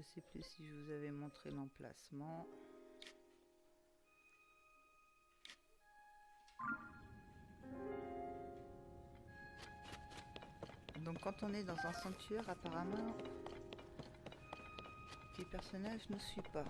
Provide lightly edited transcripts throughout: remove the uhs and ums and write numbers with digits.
sais plus si je vous avais montré l'emplacement. Donc quand on est dans un sanctuaire, apparemment, les personnages ne suivent pas.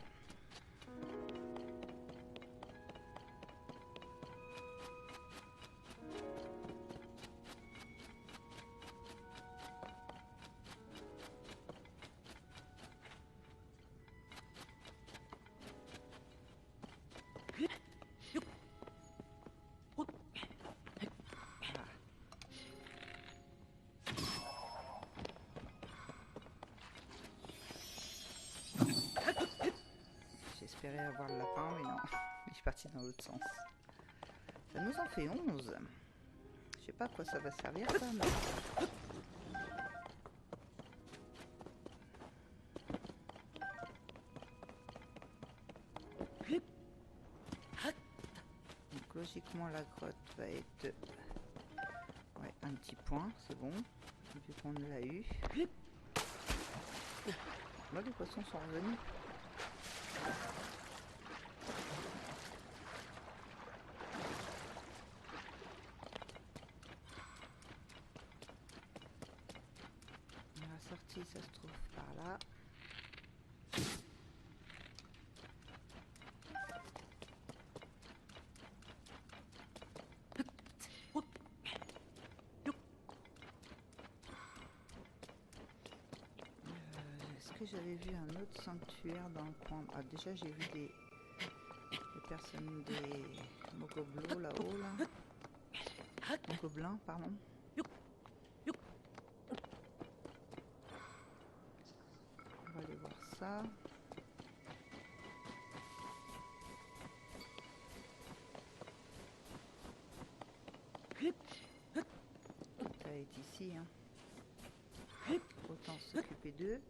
J'espérais avoir le lapin, mais non. Je suis partie dans l'autre sens. Ça nous en fait 11. Je sais pas à quoi ça va servir, ça, mais... Donc, logiquement, la grotte va être... Ouais, un petit point, c'est bon. Vu qu'on l'a eu. Là, les poissons sont revenus. La sortie, ça se trouve par là. Est-ce que j'avais vu un autre sanctuaire dans le coin? Ah, déjà, j'ai vu des personnes, des mogoblos là-haut, là. Mogoblins, pardon. On va aller voir ça. Ça est ici, hein. Autant s'occuper d'eux.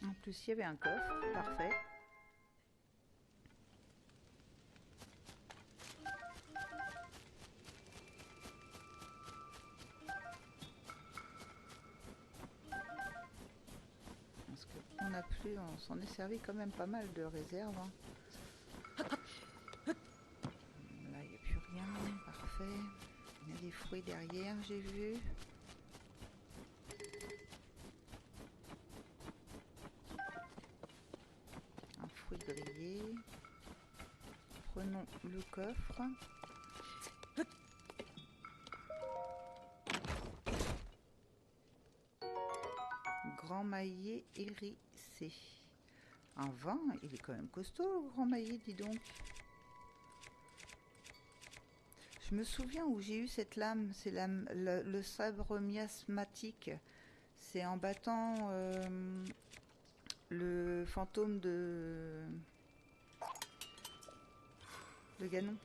En plus, il y avait un coffre, parfait. Parce qu'on a plus, on s'en est servi quand même pas mal de réserves. Hein. Là, il n'y a plus rien, parfait. Il y a des fruits derrière, j'ai vu. Un fruit grillé. Prenons le coffre. Grand maillet hérissé. Un vin, il est quand même costaud, le grand maillet, dis donc. Je me souviens où j'ai eu cette lame, c'est le sabre miasmatique. C'est en battant le fantôme de Ganon.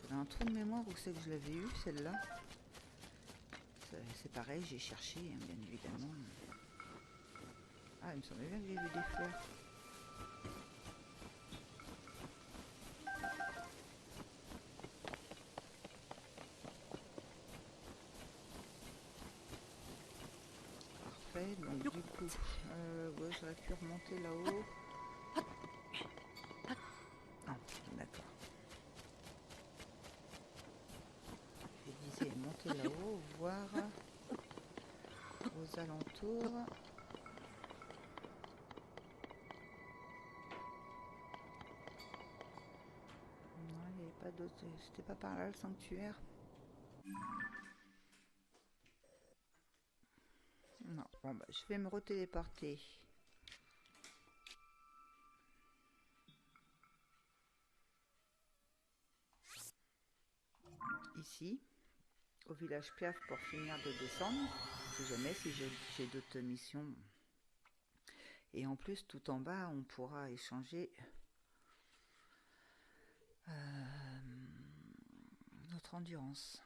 J'avais un trou de mémoire où c'est que je l'avais eu, celle-là. C'est pareil, j'ai cherché, hein, bien évidemment. Ah, il me semblait bien que j'ai vu des fleurs. Parfait, donc du coup, ouais, j'aurais pu remonter là-haut. Ah, d'accord. Je disais monter là-haut, voir aux alentours. Non, il n'y avait pas d'autre. C'était pas par là le sanctuaire. Non, bon bah je vais me retéléporter. Ici, au village Piaf pour finir de descendre. Si jamais, si j'ai d'autres missions. Et en plus, tout en bas, on pourra échanger notre endurance.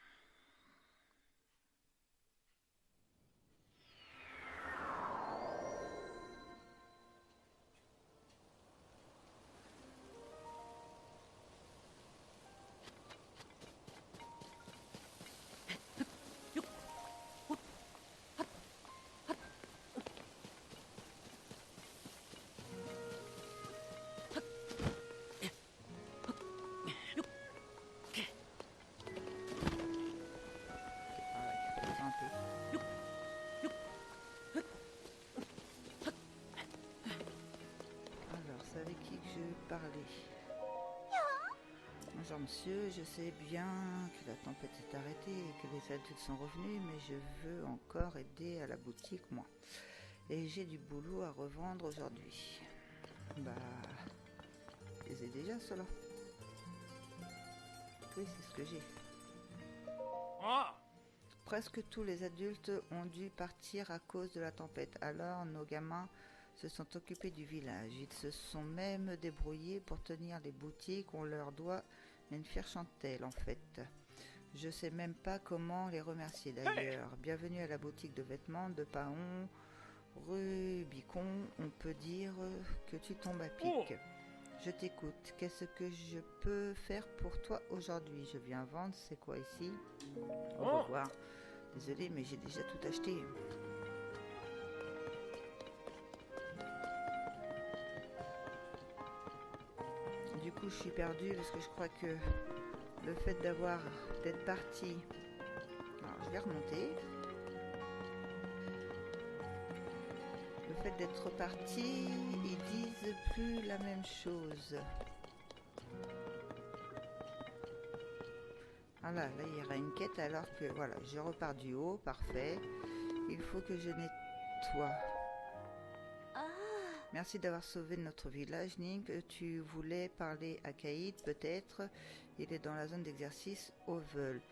Bonjour monsieur, je sais bien que la tempête est arrêtée et que les adultes sont revenus, mais je veux encore aider à la boutique, moi. Et j'ai du boulot à revendre aujourd'hui. Bah, je les ai déjà, ceux-là. Oui, c'est ce que j'ai. Presque tous les adultes ont dû partir à cause de la tempête, alors nos gamins se sont occupés du village. Ils se sont même débrouillés pour tenir les boutiques, on leur doit une fière chantelle en fait. Je sais même pas comment les remercier d'ailleurs. Bienvenue à la boutique de vêtements de Paon, Rubicon. On peut dire que tu tombes à pic. Je t'écoute. Qu'est-ce que je peux faire pour toi aujourd'hui? Je viens vendre. C'est quoi ici? Au revoir. Désolée, mais j'ai déjà tout acheté. Du coup, je suis perdue parce que je crois que le fait d'être parti. Alors, je vais remonter. Le fait d'être parti, ils disent plus la même chose. Voilà, là il y aura une quête alors que voilà, je repars du haut, parfait. Il faut que je nettoie. Merci d'avoir sauvé notre village, Ning. Tu voulais parler à Kaïd, peut-être. Il est dans la zone d'exercice Ovel.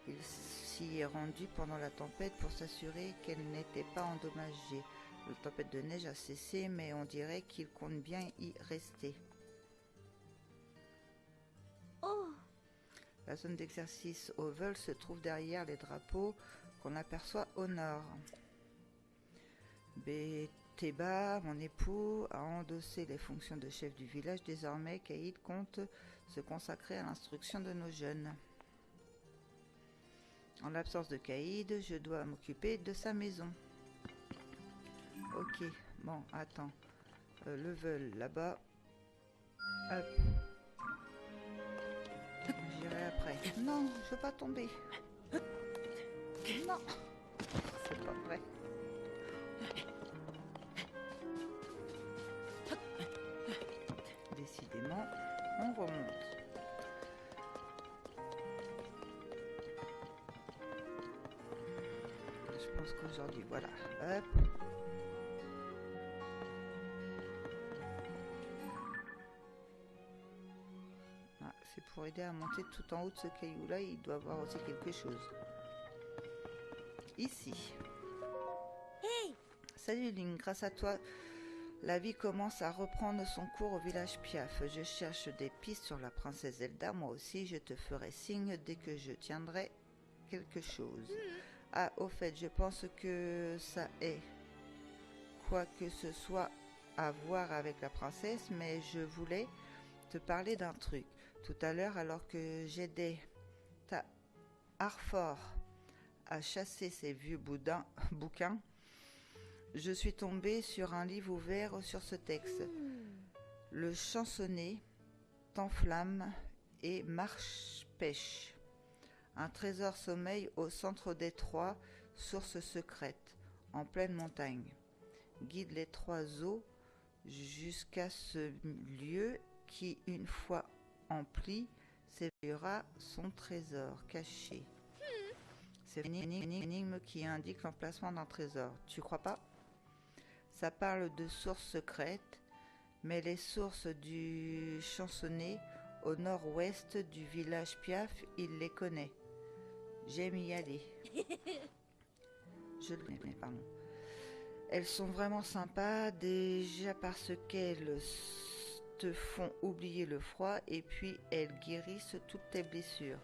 Il s'y est rendu pendant la tempête pour s'assurer qu'elle n'était pas endommagée. La tempête de neige a cessé, mais on dirait qu'il compte bien y rester. La zone d'exercice Ovel se trouve derrière les drapeaux qu'on aperçoit au nord. Teba, mon époux, a endossé les fonctions de chef du village. Désormais, Kaïd compte se consacrer à l'instruction de nos jeunes. En l'absence de Kaïd, je dois m'occuper de sa maison. Ok, bon, attends. Level, là-bas. Hop. J'irai après. Non, je veux pas tomber. Non, c'est pas vrai. Décidément, on remonte. Je pense qu'aujourd'hui, voilà. Hop. Ah, c'est pour aider à monter tout en haut de ce caillou-là. Il doit y avoir aussi quelque chose. Ici. Hey. Salut Link, grâce à toi, la vie commence à reprendre son cours au village Piaf. Je cherche des pistes sur la princesse Zelda. Moi aussi, je te ferai signe dès que je tiendrai quelque chose. Ah, au fait, je pense que ça est quoi que ce soit à voir avec la princesse, mais je voulais te parler d'un truc. Tout à l'heure, alors que j'aidais ta Arfor à chasser ces vieux bouquins, je suis tombée sur un livre ouvert sur ce texte. Le chansonnet t'enflamme et marche-pêche. Un trésor sommeille au centre des 3 sources secrètes, en pleine montagne. Guide les 3 eaux jusqu'à ce lieu qui, une fois empli, s'éveillera son trésor caché. C'est une énigme qui indique l'emplacement d'un trésor. Tu crois pas? Ça parle de sources secrètes, mais les sources du chansonnet au nord-ouest du village Piaf, il les connaît. J'aime y aller. Je le connais, pardon. Elles sont vraiment sympas, déjà parce qu'elles te font oublier le froid et puis elles guérissent toutes tes blessures.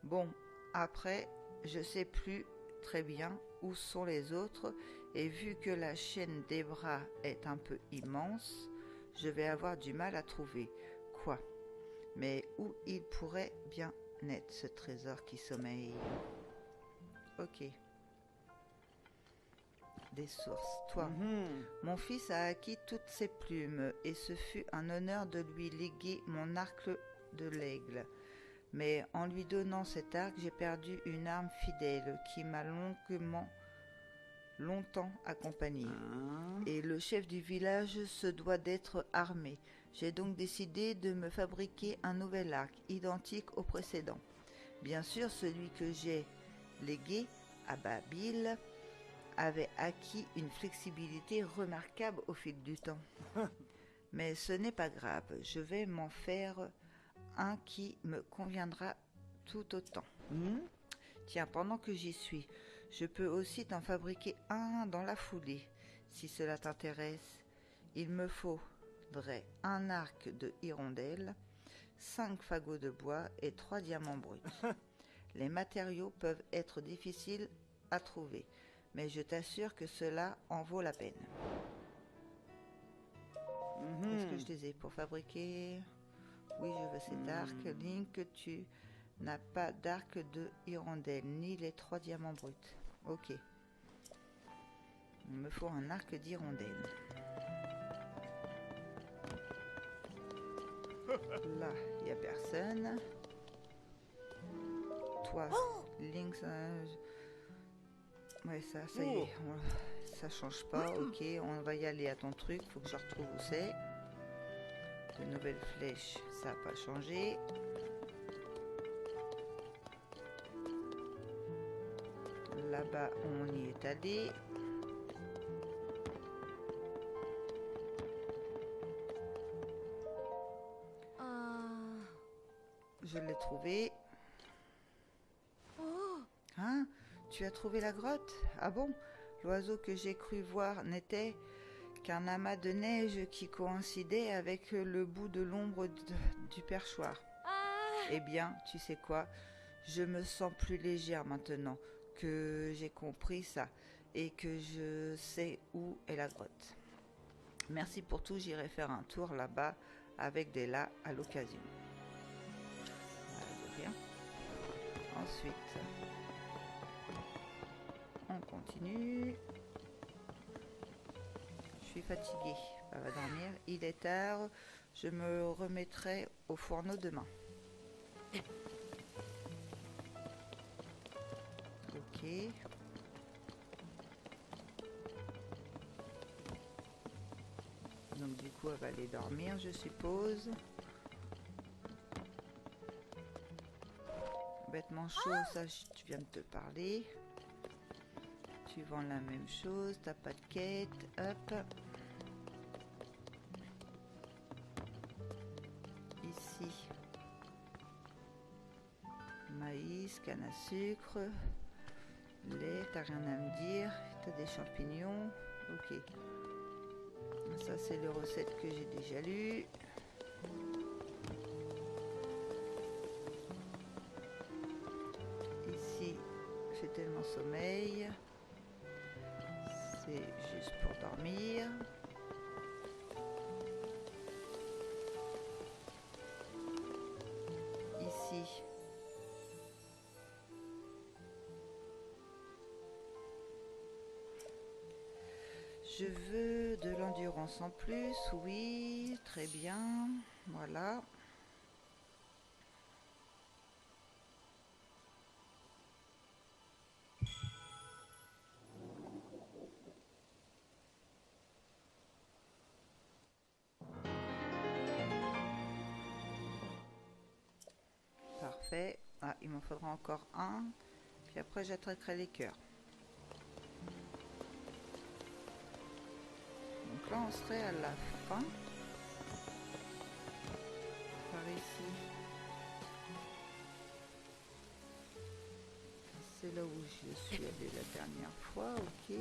Bon, après, je sais plus très bien où sont les autres et vu que la chaîne des bras est un peu immense, je vais avoir du mal à trouver quoi. Mais où il pourrait bien être ce trésor qui sommeille? Ok. Des sources. Toi, mon fils a acquis toutes ses plumes et ce fut un honneur de lui léguer mon arc de l'aigle. Mais en lui donnant cet arc, j'ai perdu une arme fidèle qui m'a longtemps accompagné. Et le chef du village se doit d'être armé. J'ai donc décidé de me fabriquer un nouvel arc, identique au précédent. Bien sûr, celui que j'ai légué à Babil avait acquis une flexibilité remarquable au fil du temps. Mais ce n'est pas grave, je vais m'en faire un qui me conviendra tout autant. Tiens, pendant que j'y suis, je peux aussi t'en fabriquer un dans la foulée, si cela t'intéresse. Il me faudrait un arc de hirondelle, 5 fagots de bois et 3 diamants bruts. Les matériaux peuvent être difficiles à trouver, mais je t'assure que cela en vaut la peine. Est-ce que je les ai pour fabriquer? Oui, je veux cet arc. Link, tu n'as pas d'arc de hirondelle, ni les 3 diamants bruts. Ok. Il me faut un arc d'hirondelle. Là, il n'y a personne. Toi, Link, ouais, ça y est. Ça change pas. Ok, on va y aller à ton truc. Faut que je retrouve où c'est. De nouvelles flèches, ça n'a pas changé. Là-bas, on y est allé. Je l'ai trouvé. Hein? Tu as trouvé la grotte? Ah bon? L'oiseau que j'ai cru voir n'était qu'un amas de neige qui coïncidait avec le bout de l'ombre du perchoir. Eh bien, tu sais quoi? Je me sens plus légère maintenant que j'ai compris ça et que je sais où est la grotte. Merci pour tout, j'irai faire un tour là-bas avec Della à l'occasion. De rien. Ensuite, on continue. Je suis fatiguée, elle va dormir. Il est tard, je me remettrai au fourneau demain. Ok. Donc du coup, elle va aller dormir, je suppose. Vêtements chauds, ça, tu viens de te parler. Tu vends la même chose, t'as pas de quête, hop. Ici. Maïs, canne à sucre, lait, t'as rien à me dire, t'as des champignons, ok. Ça c'est les recettes que j'ai déjà lues. Ici, j'ai tellement sommeil. C'est juste pour dormir. Ici. Je veux de l'endurance en plus, oui, très bien, voilà. Parfait. Ah, il m'en faudra encore un. Puis après, j'attaquerai les cœurs. Donc là, on serait à la fin. Par ici. C'est là où je suis allée la dernière fois, ok.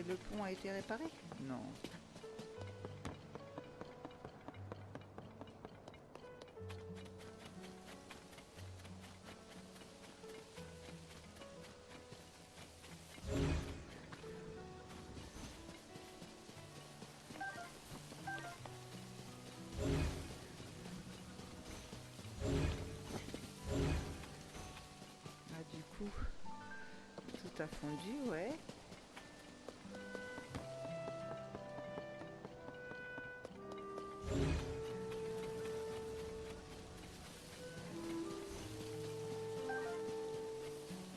Et le pont a été réparé? Non. Ah, du coup, tout a fondu, ouais.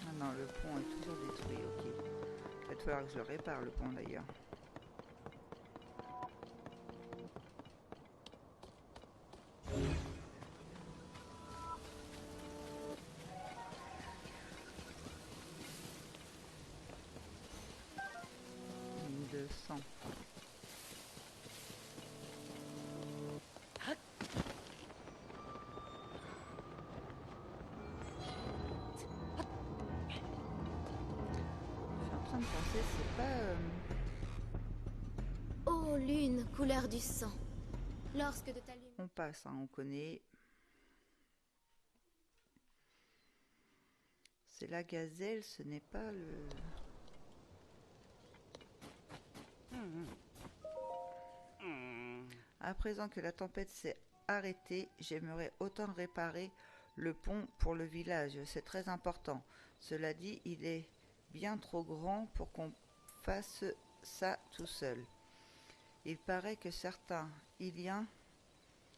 Ah non, le pont est toujours détruit, ok. Il va falloir que je le répare, le pont d'ailleurs. Mine de sang. Je suis en train de penser, c'est pas... Oh, lune, couleur du sang. Lorsque de ta lumière... On passe, hein, on connaît. C'est la gazelle, ce n'est pas le... À présent que la tempête s'est arrêtée, j'aimerais autant réparer le pont pour le village. C'est très important. Cela dit, il est bien trop grand pour qu'on fasse ça tout seul. Il paraît que certains Iliens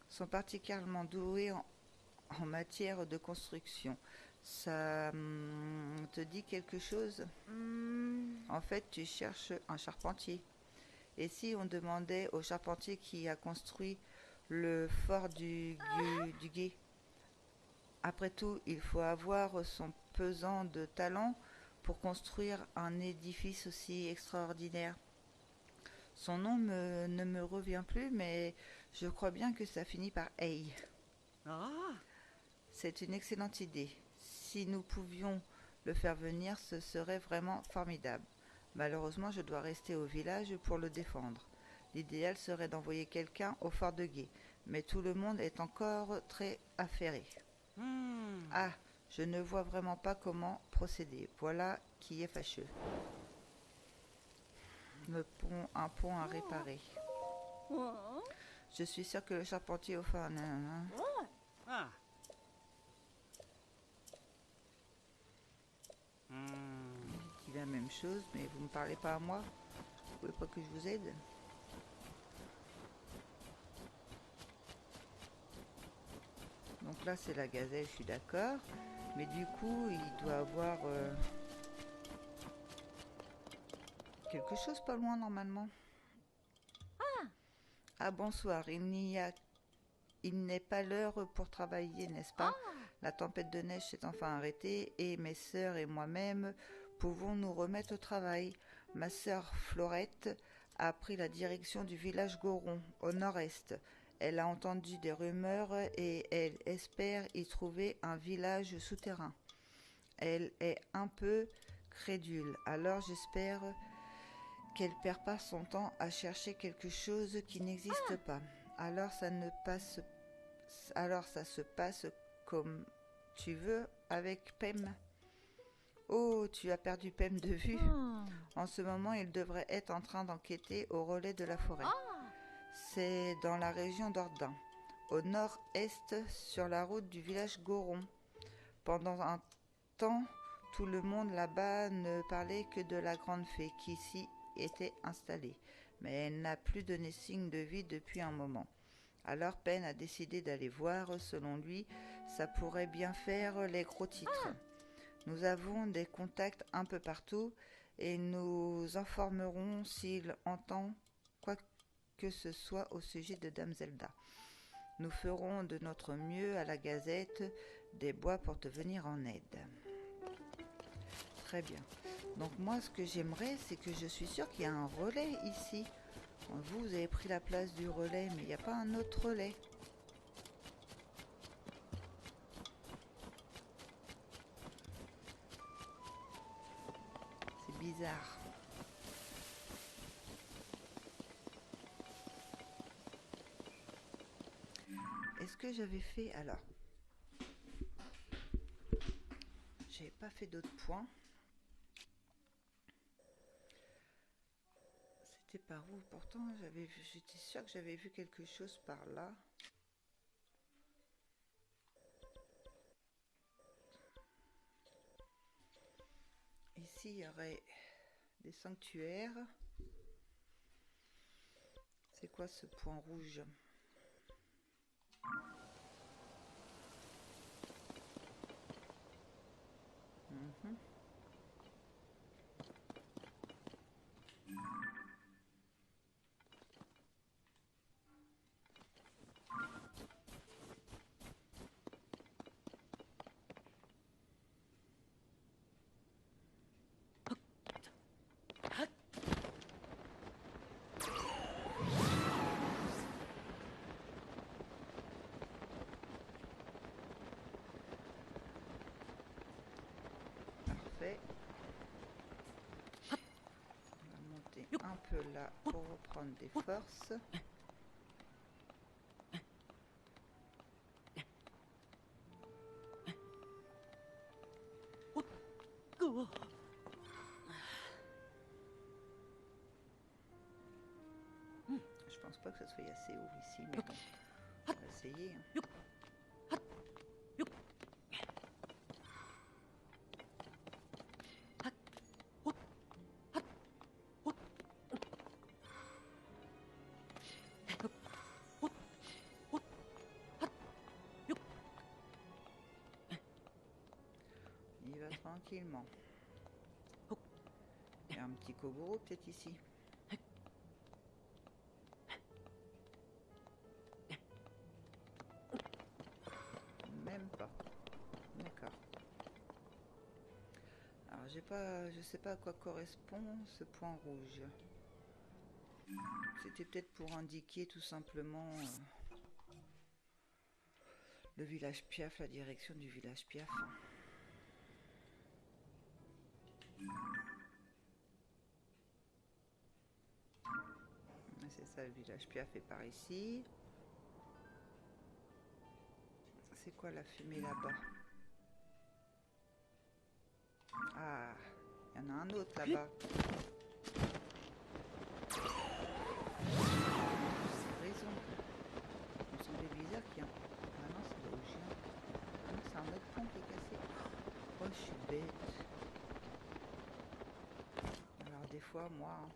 sont particulièrement doués en matière de construction. Ça te dit quelque chose? En fait, tu cherches un charpentier. Et si on demandait au charpentier qui a construit le fort du Gué? Après tout, il faut avoir son pesant de talent pour construire un édifice aussi extraordinaire. Son nom ne me revient plus, mais je crois bien que ça finit par Hey. Ah, C'est une excellente idée. Si nous pouvions le faire venir, ce serait vraiment formidable. Malheureusement, je dois rester au village pour le défendre. L'idéal serait d'envoyer quelqu'un au fort de Gué, mais tout le monde est encore très affairé. Ah, je ne vois vraiment pas comment procéder. Voilà qui est fâcheux. Un pont à réparer. Je suis sûre que le charpentier au fort... ah. dit la même chose, mais vous ne parlez pas à moi. Vous voulez pas que je vous aide? Donc là, c'est la gazelle, je suis d'accord. Mais du coup, il doit avoir quelque chose pas loin normalement. Ah, bonsoir. Il n'est pas l'heure pour travailler, n'est-ce pas? La tempête de neige s'est enfin arrêtée et mes sœurs et moi-même pouvons nous remettre au travail. Ma sœur Florette a pris la direction du village Goron, au nord-est. Elle a entendu des rumeurs et elle espère y trouver un village souterrain. Elle est un peu crédule, alors j'espère qu'elle perd pas son temps à chercher quelque chose qui n'existe pas. Alors ça se passe comme tu veux avec Pem. Oh, tu as perdu Pem de vue. En ce moment, il devrait être en train d'enquêter au relais de la forêt. C'est dans la région d'Ordin, au nord-est, sur la route du village Goron. Pendant un temps, tout le monde là-bas ne parlait que de la grande fée qui s'y était installée, mais elle n'a plus donné signe de vie depuis un moment. Alors Pen a décidé d'aller voir. Selon lui, ça pourrait bien faire les gros titres. Nous avons des contacts un peu partout et nous informerons s'il entend quoi que ce soit au sujet de Dame Zelda. Nous ferons de notre mieux à la Gazette des Bois pour te venir en aide. Très bien. Donc moi, ce que j'aimerais, c'est que je suis sûre qu'il y a un relais ici. Vous avez pris la place du relais, mais il n'y a pas un autre relais. C'est bizarre. que j'avais fait, alors, j'avais pas fait d'autres points. C'était par où? Pourtant, j'étais sûre que j'avais vu quelque chose par là. Ici, il y aurait des sanctuaires. C'est quoi ce point rouge? Mhm. Parfait. On va monter un peu là pour reprendre des forces. Je pense pas que ce soit assez haut ici, mais bon, on va essayer. Hein. Il va tranquillement. Il y a un petit Kogoro peut-être ici. Même pas. D'accord. Alors je sais pas à quoi correspond ce point rouge. C'était peut-être pour indiquer tout simplement le village Piaf, la direction du village Piaf. C'est ça, le village Piaf est par ici. C'est quoi la fumée là-bas? Ah, il y en a un autre là-bas. Raison. Il me semblait bizarre qu'il y a un... Ah non, c'est là où je viens. Ah non, c'est un autre pont qui est cassé. Oh, je suis bête. Alors des fois, moi,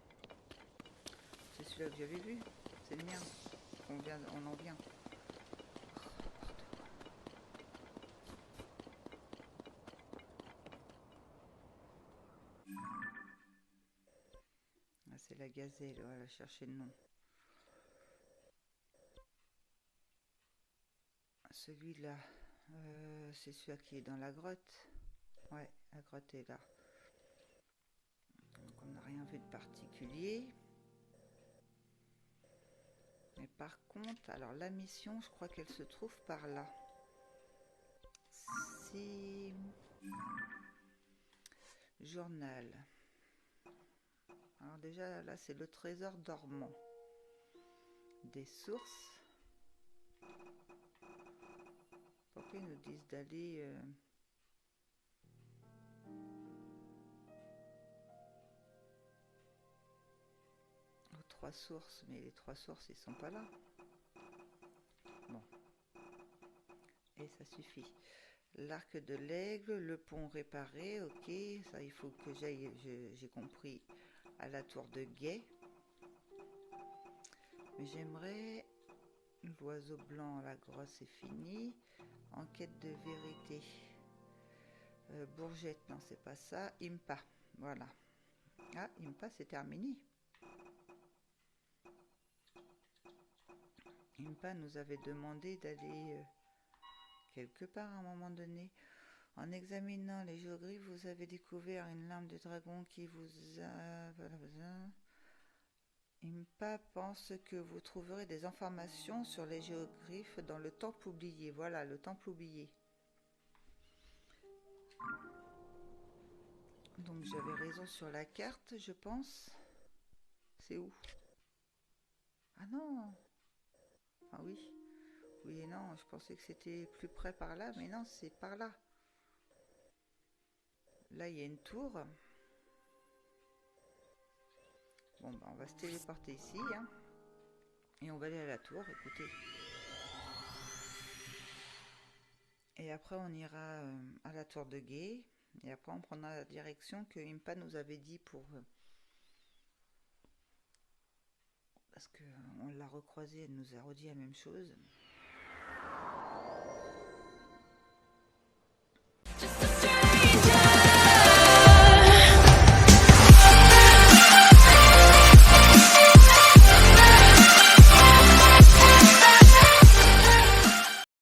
c'est celui-là que j'avais vu. C'est le mien. On en vient. Ah, c'est la gazelle, on va chercher le nom. Celui-là, c'est celui qui est dans la grotte. Ouais, la grotte est là. Donc on n'a rien vu de particulier. Mais par contre, alors la mission, je crois qu'elle se trouve par là. Si... Journal. Alors déjà, là, c'est le trésor dormant. Des sources. Pourquoi ils nous disent d'aller... aux 3 sources, mais les 3 sources, ils sont pas là. Bon. Et ça suffit. L'arc de l'aigle, le pont réparé, ok, ça il faut que j'aille, j'ai compris, à la tour de guet. Mais j'aimerais, l'oiseau blanc, la grosse, c'est fini. Enquête de vérité. Bourgette, non c'est pas ça. Impa, voilà. Ah, Impa c'est terminé. Impa nous avait demandé d'aller quelque part à un moment donné. En examinant les géoglyphes, vous avez découvert une lame de dragon qui vous a... Impa pense que vous trouverez des informations sur les géoglyphes dans le temple oublié. Voilà, le temple oublié. Donc j'avais raison sur la carte, je pense. C'est où? Ah non! Ah oui. Oui et non, je pensais que c'était plus près par là, mais non, c'est par là. Là, il y a une tour. Bon, bah, on va se téléporter ici, hein. Et on va aller à la tour, écoutez. Et après, on ira à la tour de guet. Et après, on prendra la direction que Impa nous avait dit pour... parce qu'on l'a recroisée, elle nous a redit la même chose.